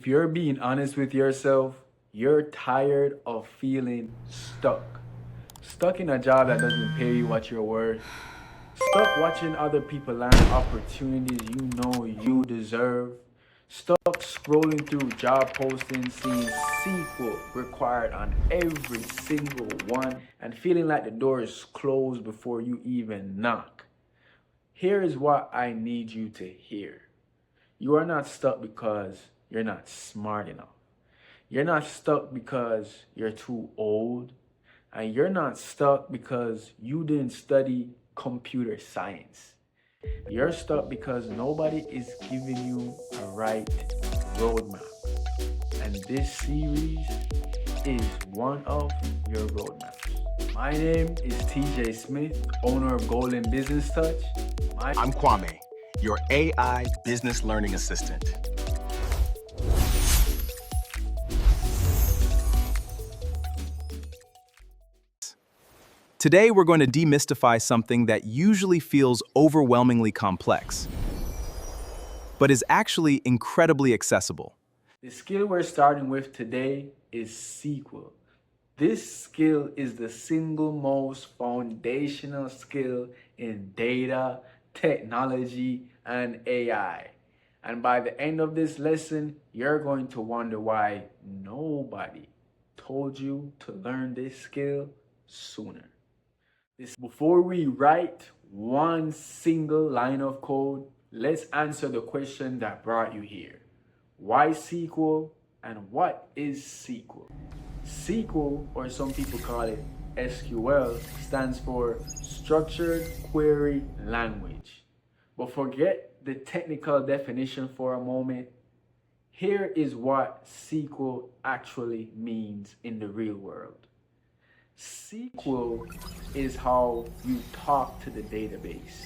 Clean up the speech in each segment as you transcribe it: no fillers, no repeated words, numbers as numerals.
If you're being honest with yourself, you're tired of feeling stuck. Stuck in a job that doesn't pay you what you're worth. Stuck watching other people land opportunities you know you deserve. Stuck scrolling through job postings, seeing SQL required on every single one, and feeling like the door is closed before you even knock. Here is what I need you to hear. You are not stuck because you're not smart enough. You're not stuck because you're too old. And you're not stuck because you didn't study computer science. You're stuck because nobody is giving you a right roadmap. And this series is one of your roadmaps. My name is TJ Smith, owner of Golden Business Touch. I'm Kwame, your AI business learning assistant. Today, we're going to demystify something that usually feels overwhelmingly complex, but is actually incredibly accessible. The skill we're starting with today is SQL. This skill is the single most foundational skill in data, technology, and AI. And by the end of this lesson, you're going to wonder why nobody told you to learn this skill sooner. Before we write one single line of code, let's answer the question that brought you here. Why SQL and what is SQL? SQL, or some people call it SQL, stands for Structured Query Language. But forget the technical definition for a moment. Here is what SQL actually means in the real world. SQL is how you talk to the database.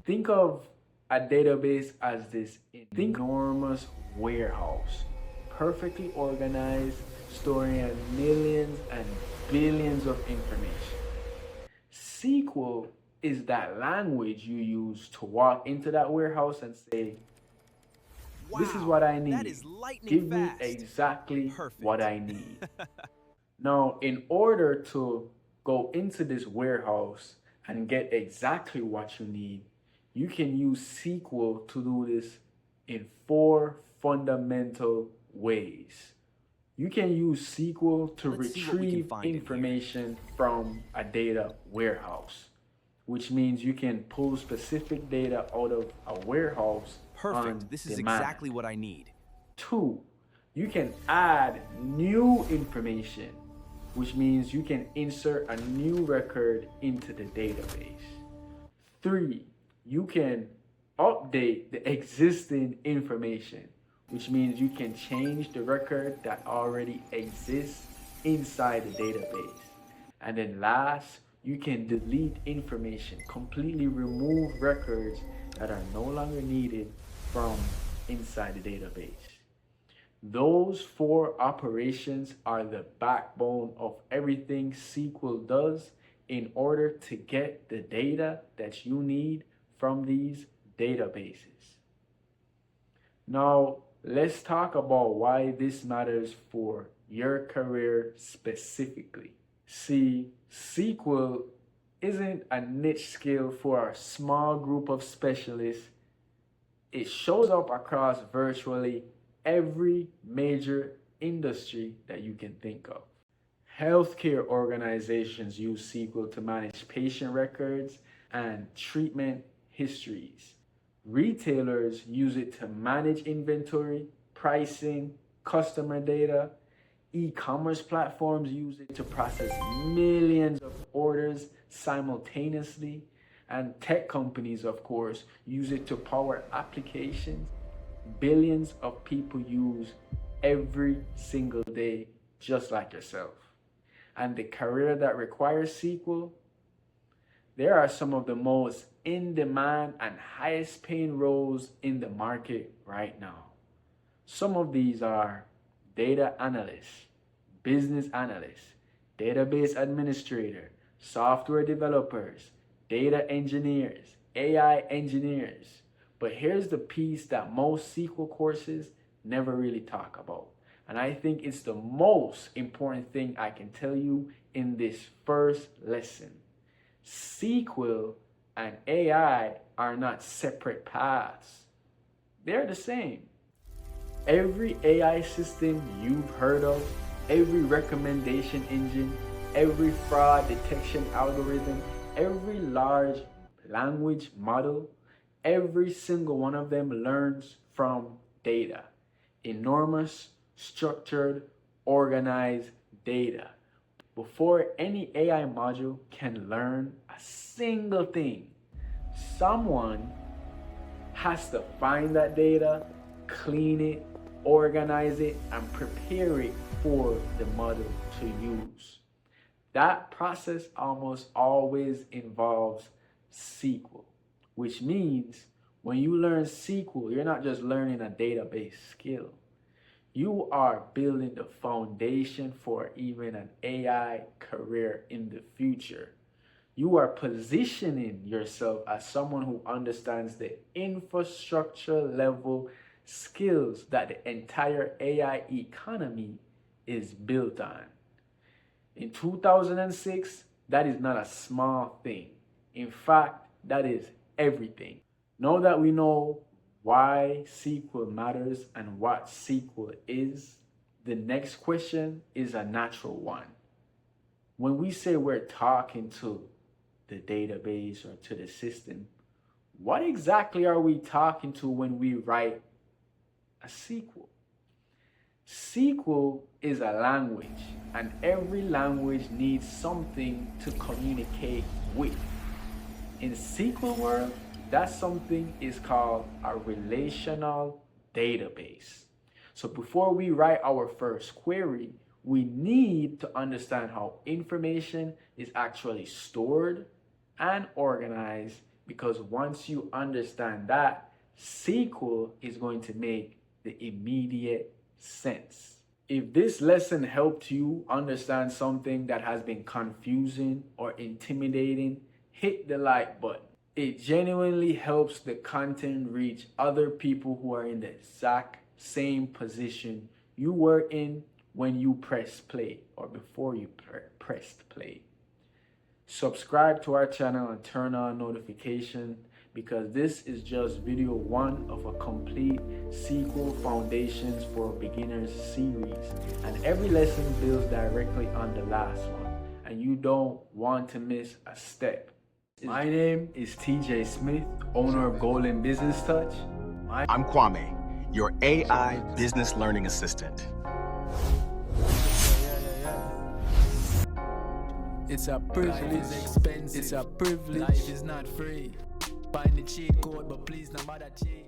Think of a database as this enormous warehouse, perfectly organized, storing millions and billions of information. SQL is that language you use to walk into that warehouse and say, this is what I need. Give me exactly what I need. Now, in order to go into this warehouse and get exactly what you need, you can use SQL to do this in four fundamental ways. You can use SQL to retrieve information from a data warehouse, which means you can pull specific data out of a warehouse on This is demand. exactly what I need. 2, you can add new information, which means you can insert a new record into the database. 3, you can update the existing information, which means you can change the record that already exists inside the database. And then last, you can delete information, completely remove records that are no longer needed from inside the database. Those four operations are the backbone of everything SQL does in order to get the data that you need from these databases. Now, let's talk about why this matters for your career specifically. See, SQL isn't a niche skill for a small group of specialists. It shows up across virtually every major industry that you can think of. Healthcare organizations use SQL to manage patient records and treatment histories. Retailers use it to manage inventory, pricing, customer data. E-commerce platforms use it to process millions of orders simultaneously. And tech companies, of course, use it to power applications billions of people use every single day, just like yourself. And the career that requires SQL, there are some of the most in-demand and highest paying roles in the market right now. Some of these are data analyst, business analyst, database administrator, software developers, data engineers, AI engineers. But here's the piece that most SQL courses never really talk about. And I think it's the most important thing I can tell you in this first lesson. SQL and AI are not separate paths. They're the same. Every AI system you've heard of, every recommendation engine, every fraud detection algorithm, every large language model, every single one of them learns from data. Enormous, structured, organized data. Before any AI module can learn a single thing, someone has to find that data, clean it, organize it, and prepare it for the model to use. That process almost always involves SQL, which means when you learn SQL, you're not just learning a database skill. You are building the foundation for even an AI career in the future. You are positioning yourself as someone who understands the infrastructure level skills that the entire AI economy is built on. In 2006, that is not a small thing. In fact, that is everything. Now that we know why SQL matters and what SQL is, the next question is a natural one. When we say we're talking to the database or to the system, what exactly are we talking to when we write a SQL? SQL is a language, and every language needs something to communicate with. In SQL world, that something is called a relational database. So before we write our first query, we need to understand how information is actually stored and organized, because once you understand that, SQL is going to make the immediate sense. If this lesson helped you understand something that has been confusing or intimidating, hit the like button. It genuinely helps the content reach other people who are in the exact same position you were in when you pressed play or before you pressed play. Subscribe to our channel and turn on notifications, because this is just video 1 of a complete SQL Foundations for Beginners series, and every lesson builds directly on the last one, and you don't want to miss a step. My name is TJ Smith, owner of Golden Business Touch. I'm Kwame, your AI business learning assistant. It's a privilege. It's a privilege. Life is not free. Find the cheat code, but please no matter cheat.